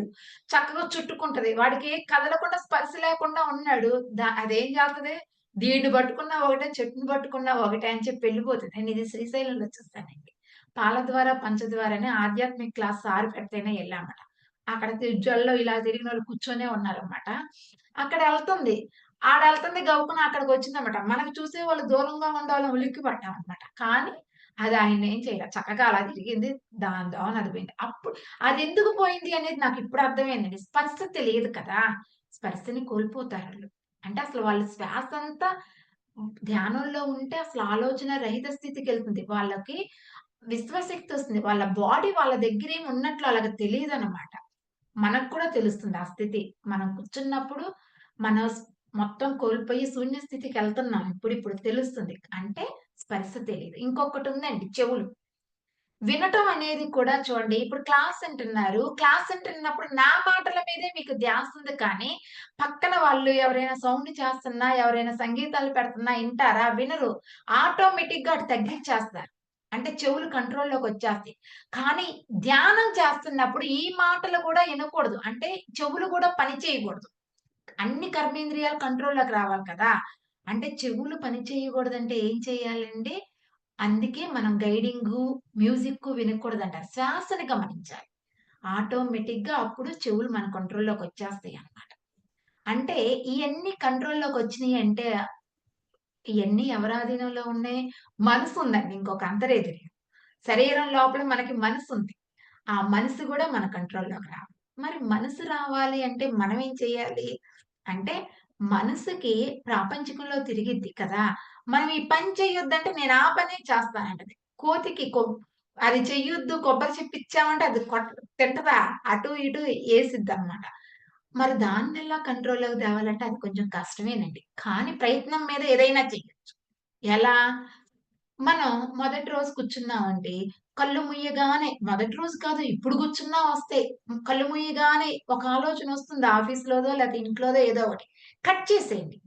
చక్కగా చుట్టుకుంటది. వాడికి కదలకుండా స్పర్శ లేకుండా ఉన్నాడు. అదేం చేస్తది? దీన్ని పట్టుకున్నా ఒకటే, చెట్టుని పట్టుకున్నా ఒకటే అని చెప్పి వెళ్ళిపోతది. నేనిది శ్రీశైలంలో చూసానండి. పాలద్వార, పంచద్వార అని ఆధ్యాత్మిక క్లాస్ సార్ పెడితేనే ఎళ్ళామట. అక్కడ జల్లో ఇలా తిరిగినోళ్ళు కూర్చొనే ఉన్నారనమాట. అక్కడ ఎళ్తుంది. ఆడెళ్తుంది గబుక్కున అక్కడికొచ్చిందనమాట. మనకు చూసేవాళ్ళు దూరంగా ఉండేవాళ్ళం ఉలిక్కి పడ్డామనమాట. కానీ అది ఆయన్నేం చేయలా. చక్కగా అలా తిరిగింది. దాని దోవన అది పోయింది. అదెందుకు పోయింది అనేది నాకిప్పుడు అర్థమైందండి. స్పర్శ తెలియదు కదా! స్పర్శని కోల్పోతారాళ్ళు. అంటే అసలు వాళ్ళ శ్వాసంతా ధ్యానంలో ఉంటే అసలు ఆలోచన రహిత స్థితికెళ్తుంది. వాళ్ళకి విశ్వశక్తొస్తుంది. వాళ్ళ బాడీ వాళ్ళ దగ్గరేమి ఉన్నట్లు ఆళ్ళకి తెలీదనమాట. మనకు కూడా తెలుస్తుంది ఆ స్థితి. మనం కూర్చున్నప్పుడు మన మొత్తం కోల్పోయి శూన్య స్థితికెళ్తున్నాం. ఇప్పుడిప్పుడు తెలుస్తుంది. అంటే స్పర్శ తెలీదు. ఇంకొకటుందండి చెవులు. వినటం అనేది కూడా చూడండి ఇప్పుడు క్లాస్ ఇంటున్నారు. క్లాస్ ఇంటున్నప్పుడు నా మాటల మీదే మీకు ధ్యాసుంది కానీ, పక్కన వాళ్ళు ఎవరైనా సౌండ్ చేస్తున్నా, ఎవరైనా సంగీతాలు పెడుతున్నా ఇంటారా? వినరు. ఆటోమేటిక్‌గా అటు తగ్గిచ్చేస్తారు. అంటే చెవులు కంట్రోల్‌లోకొచ్చేస్తాయి. కానీ ధ్యానం చేస్తున్నప్పుడు ఈ మాటలు కూడా ఇనకూడదు. అంటే చెవులు కూడా పని చేయకూడదు. అన్ని కర్మేంద్రియాలు కంట్రోల్‌లోకి రావాలి కదా! అంటే చెవులు పని చేయకూడదంటే ఏం చేయాలండి? అందుకే మనం గైడింగు, మ్యూజిక్కు వినకూడదంటారు. శ్వాసని గమనించాలి. ఆటోమేటిక్‌గా అప్పుడు చెవులు మన కంట్రోల్‌లోకొచ్చేస్తాయన్నమాట. అంటే ఇయన్నీ కంట్రోల్‌లోకొచ్చినియంటే ఇయన్నీ ఎవరి ఆధీనంలో ఉన్నాయి? మనసుందండి ఇంకొక అంతరేదిరి. శరీరం లోపల మనకి మనసుంది. ఆ మనసు గూడా మన కంట్రోల్‌లోకి రావాలి. మరి మనసు రావాలి అంటే మనమేం చేయాలి? అంటే మనసుకి ప్రాపంచికంలో తిరిగిద్ది కదా! మనం ఈ పని చెయ్యొద్దంటే నేను ఆ పనే చేస్తానంటది. కోతికి అది చెయ్యొద్దు కొబ్బరి చెప్పు ఇచ్చామంటే అది తింటదా? అటు ఇటు ఏసిద్దనమాట. మరి దాన్నెలా కంట్రోల్‌లోకి తేవాలంటే అది కొంచెం కష్టమేనండి. కానీ ప్రయత్నం మీద ఏదైనా చెయ్యొచ్చు. ఎలా? మనం మొదటి రోజు కూర్చున్నామండి. కళ్ళు మూయగానే మొదటి రోజు కాదు ఇప్పుడు కూర్చున్నా వస్తాయి. కళ్ళు మూయగానే ఒక ఆలోచనొస్తుంది ఆఫీస్‌లోదో లేతే ఇంట్లోదో ఏదో ఒకటి. కట్ చేసేయండి.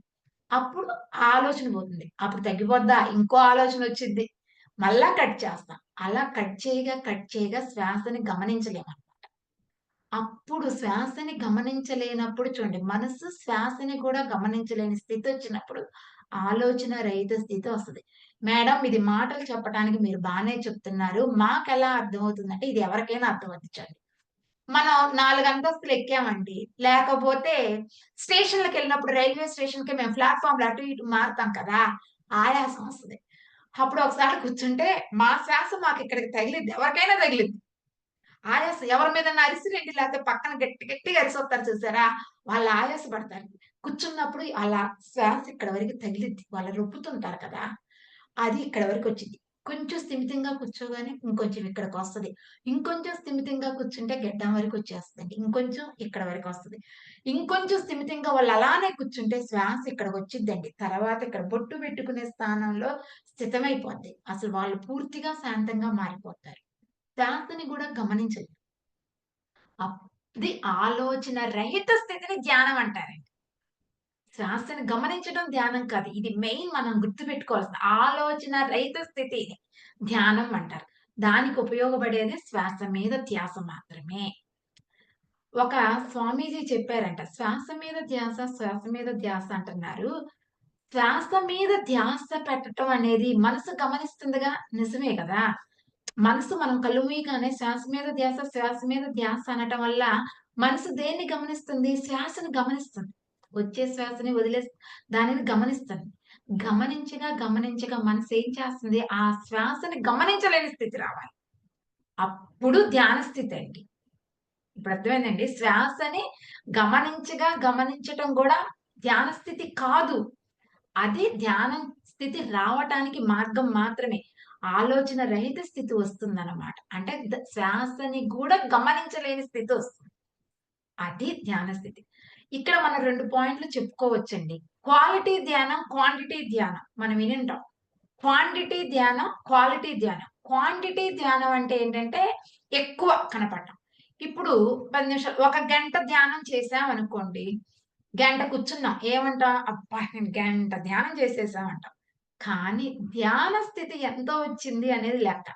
అప్పుడు ఆ ఆలోచన పోతుంది. అప్పుడు తగ్గిపోద్దా? ఇంకో ఆలోచనొచ్చిద్ది. మళ్ళా కట్ చేస్తాం. అలా కట్ చేయగా శ్వాసని గమనించలేమనమాట. అప్పుడు శ్వాసని గమనించలేనప్పుడు చూడండి మనసు శ్వాసని కూడా గమనించలేని స్థితొచ్చినప్పుడు ఆలోచన రహిత స్థితి వస్తది. మేడం ఇది మాటలు చెప్పటానికి మీరు బానే చెప్తున్నారు. మాకెలా అర్థమవుతుందంటే ఇది ఎవరికైనా అర్థమవుద్ది చూడండి. మనం 4 అంతస్తులు ఎక్కామండి. లేకపోతే స్టేషన్‌లకెళ్ళినప్పుడు రైల్వే స్టేషన్‌కి మేము ప్లాట్‌ఫార్మ్‌లో అటు ఇటు మారుతాం కదా! ఆయాసం వస్తది. అప్పుడు ఒకసారి కూర్చుంటే మా శ్వాస మాకిక్కడికి తగిలిద్ది. ఎవరికైనా తగిలిద్ది. ఆయాసం ఎవరి మీదన్నా అరిసిరండి లేకపోతే పక్కన గట్టిగా అరిసొత్తారు చూసారా? వాళ్ళు ఆయాస పడతారు. కూర్చున్నప్పుడు అలా శ్వాస ఇక్కడ వరకు తగిలిద్ది. వాళ్ళు రుబ్బుతుంటారు కదా! అది ఇక్కడ వరకొచ్చిద్ది. కొంచెం స్థిమితంగా కూర్చోగానే ఇంకొంచెం ఇక్కడికొస్తది. ఇంకొంచెం స్థిమితంగా కూర్చుంటే గెడ్డం వరకొచ్చేస్తదండి. ఇంకొంచెం ఇక్కడ వరకొస్తది. ఇంకొంచెం స్థిమితంగా వాళ్ళు అలానే కూర్చుంటే శ్వాస ఇక్కడికొచ్చిద్దండి. తర్వాత ఇక్కడ బొట్టు పెట్టుకునే స్థానంలో స్థితమైపోద్ది. అసలు వాళ్ళు పూర్తిగా శాంతంగా మారిపోతారు. శ్వాసని గూడా గమనించండి. అది ఆలోచన రహిత స్థితిని ధ్యానం అంటారండి. శ్వాసను గమనించడం ధ్యానం కాదు. ఇది మెయిన్ మనం గుర్తుపెట్టుకోవాల్సింది. ఆలోచన రహిత స్థితి ధ్యానం అంటారు. దానికి ఉపయోగపడేది శ్వాస మీద ధ్యాస మాత్రమే. ఒక స్వామీజీ చెప్పారంట. శ్వాస మీద ధ్యాస అంటున్నారు. శ్వాస మీద ధ్యాస పెట్టటం అనేది మనసు గమనిస్తుందిగా నిజమే కదా! మనసు మనం కళ్ళు మూయగానే శ్వాస మీద ధ్యాస అనటం వల్ల మనసు దేన్ని గమనిస్తుంది? శ్వాసను గమనిస్తుంది. వచ్చే శ్వాసని వదిలే దానిని గమనిస్తుంది. గమనించగా మనసేం చేస్తుంది? ఆ శ్వాసని గమనించలేని స్థితి రావాలి. అప్పుడు ధ్యాన స్థితండి. ఇప్పుడు అర్థమైందండి. శ్వాసని గమనించటం గూడా ధ్యాన స్థితి కాదు. అది ధ్యానం స్థితి రావటానికి మార్గం మాత్రమే. ఆలోచన రహిత స్థితి వస్తుందనమాట. అంటే శ్వాసని గూడా గమనించలేని స్థితొస్తుంది. అది ధ్యాన స్థితి. ఇక్కడ మనం 2 పాయింట్లు చెప్పుకోవచ్చండి. క్వాలిటీ ధ్యానం, క్వాంటిటీ ధ్యానం. మనం వినుంటాం. క్వాంటిటీ ధ్యానం, క్వాలిటీ ధ్యానం. క్వాంటిటీ ధ్యానం అంటే ఏంటంటే ఎక్కువ కనపడటం. ఇప్పుడు 10 నిమిషాలు ఒక గంట ధ్యానం చేశామనుకోండి. గంట కూర్చున్నాం. ఏమంటాం? అబ్బా! నేను గంట ధ్యానం చేసేసాం అంటాం. కానీ ధ్యాన స్థితి ఎంత వచ్చింది అనేది లెక్క.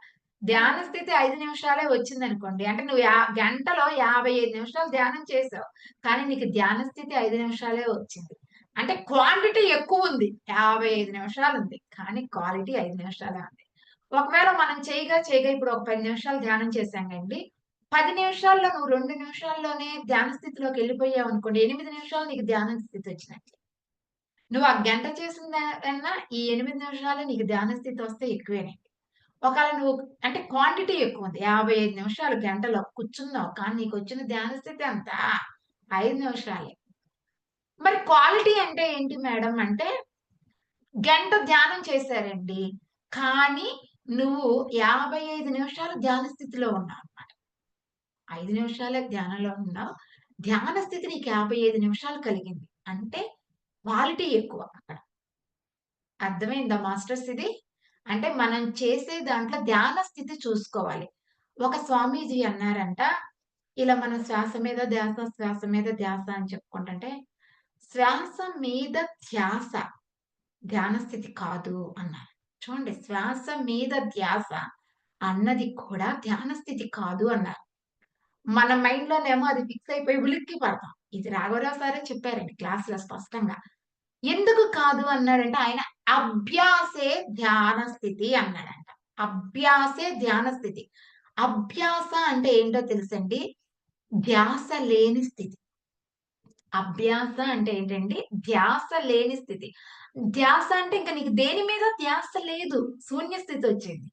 ధ్యాన స్థితి 5 నిమిషాలే వచ్చిందనుకోండి. అంటే నువ్వు గంటలో 55 నిమిషాలు ధ్యానం చేసావు. కానీ నీకు ధ్యాన స్థితి 5 నిమిషాలే వచ్చింది. అంటే క్వాంటిటీ ఎక్కువుంది. 55 నిమిషాలుంది. కానీ క్వాలిటీ 5 నిమిషాలే ఉంది. ఒకవేళ మనం చేయగా ఇప్పుడు ఒక 10 నిమిషాలు ధ్యానం చేశాంగండి. 10 నిమిషాల్లో నువ్వు 2 నిమిషాల్లోనే ధ్యాన స్థితిలోకెళ్ళిపోయావనుకోండి. 8 నిమిషాలు నీకు ధ్యాన స్థితి వచ్చినట్లే. నువ్వు ఆ గంట చేసిన దానికన్నా ఈ 8 నిమిషాలు నీకు ధ్యాన స్థితి వస్తే ఎక్కువేనండి. ఒకవేళ నువ్వు అంటే క్వాంటిటీ ఎక్కువుంది. 55 నిమిషాలు గంటలో కూర్చున్నావు. కానీ నీకొచ్చిన ధ్యాన స్థితి ఎంత? 5 నిమిషాలే. మరి క్వాలిటీ అంటే ఏంటి మేడం అంటే, గంట ధ్యానం చేశారండి. కానీ నువ్వు 55 నిమిషాలు ధ్యాన స్థితిలో ఉన్నావన్నమాట. 5 నిమిషాలే ధ్యానంలో ఉన్నావు. ధ్యాన స్థితి నీకు 55 నిమిషాలు కలిగింది. అంటే క్వాలిటీ ఎక్కువ అక్కడ. అర్థమైందా మాస్టర్స్ ఇది? అంటే మనం చేసే దాంట్లో ధ్యాన స్థితి చూసుకోవాలి. ఒక స్వామీజీ అన్నారంట, ఇలా మనం శ్వాస మీద ధ్యాస, శ్వాస మీద ధ్యాస అని చెప్పుకుంటుంటే, శ్వాస మీద ధ్యాస ధ్యాన స్థితి కాదు అన్నారు. చూడండి శ్వాస మీద ధ్యాస అన్నది కూడా ధ్యాన స్థితి కాదు అన్నారు. మన మైండ్‌లోనేమో అది ఫిక్స్ అయిపోయి ఉలిక్కి పడతాం. ఇది రాఘవరావు సారే చెప్పారండి క్లాస్‌లో స్పష్టంగా. ఎందుకు కాదు అన్నాడంటే ఆయన అభ్యాసే ధ్యాన స్థితి అన్నాడంట. అభ్యాసే ధ్యాన స్థితి. అభ్యాస అంటే ఏంటో తెలుసండి? ధ్యాస లేని స్థితి. అభ్యాస అంటే ఏంటండి? ధ్యాస లేని స్థితి. ధ్యాస అంటే ఇంక నీకు దేని మీద ధ్యాస లేదు. శూన్య స్థితొచ్చింది.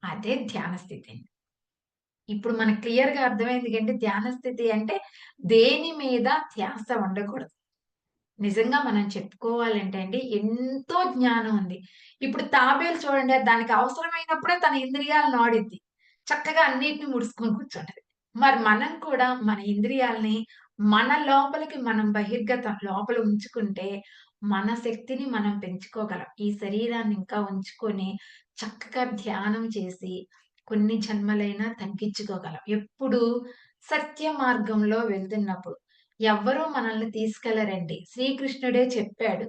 అదే ధ్యాన స్థితి. ఇప్పుడు మనకు క్లియర్‌గా అర్థమైంది కదండీ! ధ్యాన స్థితి అంటే దేని మీద ధ్యాస ఉండకూడదు. నిజంగా మనం చెప్పుకోవాలంటే అండి ఎంతో జ్ఞానం ఉంది. ఇప్పుడు తాబేలు చూడండి దానికి అవసరమైనప్పుడే తన ఇంద్రియాలను వాడిద్ది. చక్కగా అన్నిటిని ముడుచుకొని కూర్చుంటది. మరి మనం కూడా మన ఇంద్రియాల్ని మన లోపలికి మనం బహిర్గతం లోపల ఉంచుకుంటే మన శక్తిని మనం పెంచుకోగలం. ఈ శరీరాన్ని ఇంకా ఉంచుకొని చక్కగా ధ్యానం చేసి కొన్ని జన్మలైనా తగ్గించుకోగలం. ఎప్పుడు సత్య మార్గంలో వెళ్తున్నప్పుడు. ఎవ్వరూ మనల్ని తీసుకెళ్లరండి. శ్రీకృష్ణుడే చెప్పాడు.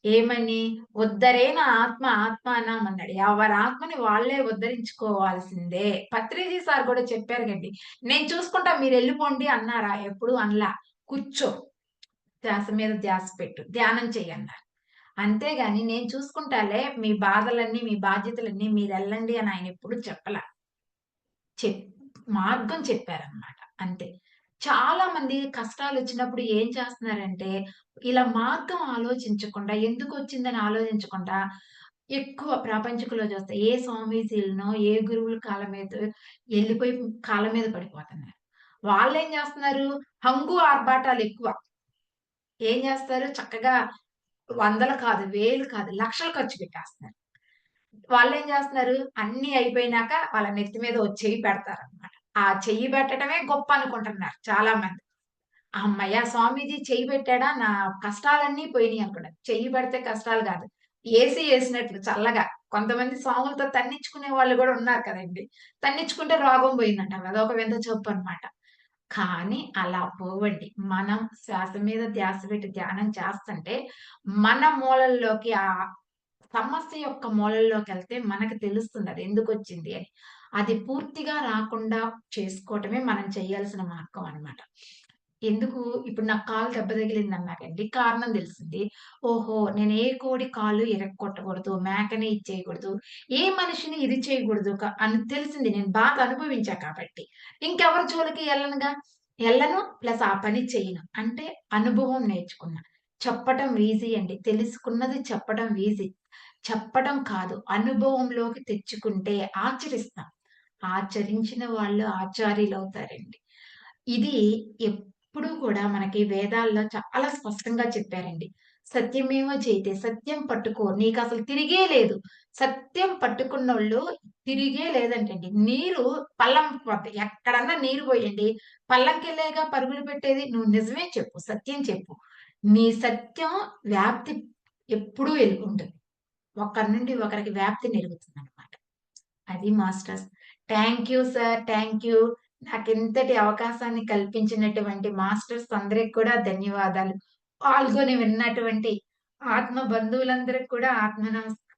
ఏమని? "ఉద్ధరేణ ఆత్మ ఆత్మానం" అన్నాడు. ఎవరి ఆత్మని వాళ్ళే ఉద్ధరించుకోవాల్సిందే. పత్రిజీ సార్ కూడా చెప్పారు గండి. "నేను చూసుకుంటా మీరెళ్ళిపోండి" అన్నారా? ఎప్పుడు అనలా. "కూర్చో, ధ్యాస మీద ధ్యాస పెట్టు, ధ్యానం చెయ్యన్నారు." అంతేగాని "నేను చూసుకుంటాలే మీ బాధలన్నీ, మీ బాధ్యతలన్నీ మీరెళ్ళండి" అని ఆయనెప్పుడు చెప్పలా. చెప్ మార్గం చెప్పారనమాట. అంతే. చాలా మంది కష్టాలొచ్చినప్పుడు ఏం చేస్తున్నారంటే, ఇలా మార్గం ఆలోచించకుండా, ఎందుకొచ్చిందని ఆలోచించకుండా, ఎక్కువ ప్రాపంచికంలో చూస్తే ఏ స్వామీజీలనో, ఏ గురువుల కాళ్ళ మీద ఎళ్ళిపోయి కాళ్ళ మీద పడిపోతున్నారు. వాళ్ళేం చేస్తున్నారు, హంగు ఆర్భాటాలెక్కువ. ఏం చేస్తారు, చక్కగా వందలు కాదు, వేలు కాదు, లక్షలు ఖర్చు పెట్టేస్తున్నారు. వాళ్ళేం జేస్తున్నారు, అన్నీ అయిపోయినాక వాళ్ళ నెత్తి మీద ఓ చెయ్యి పెడతారనమాట. ఆ చెయ్యి పెట్టడమే గొప్పనుకుంటున్నారు చాలా మంది. హమ్మయ్య! స్వామీజీ చెయ్యి పెట్టాడా, నా కష్టాలన్నీ పోయినియి అనుకున్నారు. చెయ్యి పెడితే కష్టాలు గాదు. ఏసీ ఏసినట్లు చల్లగా. కొంతమంది స్వాములతో తన్నించుకునే వాళ్ళు గూడా ఉన్నారు కదండీ! తన్నించుకుంటే రోగం పోయిందంటారు. అదొక వింత జబ్బనమాట. కానీ అలా పోవండి. మనం శ్వాస మీద ధ్యాస పెట్టి ధ్యానం చేస్తంటే, మన మూలల్లోకి సమస్య యొక్క మూలల్లోకెళ్తే మనకు తెలుస్తుంది అది ఎందుకొచ్చింది అని. అది పూర్తిగా రాకుండా చేసుకోవటమే మనం చేయాల్సిన మార్గం అన్నమాట. ఎందుకు ఇప్పుడు నాకు కాలు దెబ్బ తగిలిందన్నారండి. కారణం తెలిసింది. ఓహో! నేను ఏ కోడి కాలు ఇరక్కొట్టకూడదు, మేకని ఇది చేయకూడదు, ఏ మనిషిని ఇది చేయకూడదు అని తెలిసింది. నేను బాగా అనుభవించా కాబట్టి. ఇంకెవరి జోలికి ఎళ్ళనుగా. ఎళ్ళను ప్లస్ ఆ పని చెయ్యను. అంటే అనుభవం నేర్చుకున్నా. చెప్పటం ఈజీ అండి. తెలుసుకున్నది చెప్పడం ఈజీ. చెప్పడం కాదు. అనుభవంలోకి తెచ్చుకుంటే ఆచరిస్తాం. ఆచరించిన వాళ్ళు ఆచార్యులవుతారండి. ఇది ఎప్పుడూ కూడా మనకి వేదాల్లో చాలా స్పష్టంగా చెప్పారండి. సత్యమేవ జయతే. సత్యం పట్టుకో. నీకసలు తిరిగే లేదు. సత్యం పట్టుకున్నోళ్ళు తిరిగే లేదంటండి. నీరు పల్లంకి పోద్ది. ఎక్కడన్నా నీరు పోయండి. పల్లంకెళ్ళేగా పరుగులు పెట్టేది. నువ్వు నిజమే చెప్పు. సత్యం చెప్పు. నీ సత్యం వ్యాప్తి ఎప్పుడూ ఉంటుంది. ఒకరి నుండి ఒకరికి వ్యాప్తి జరుగుతుందనమాట. అది masters. Thank you sir. Thank you. నాకింతటి అవకాశాన్ని కల్పించినటువంటి మాస్టర్స్ అందరికి కూడా ధన్యవాదాలు. పాల్గొని విన్నటువంటి ఆత్మ బంధువులందరికి కూడా ఆత్మ నమస్కారాలు.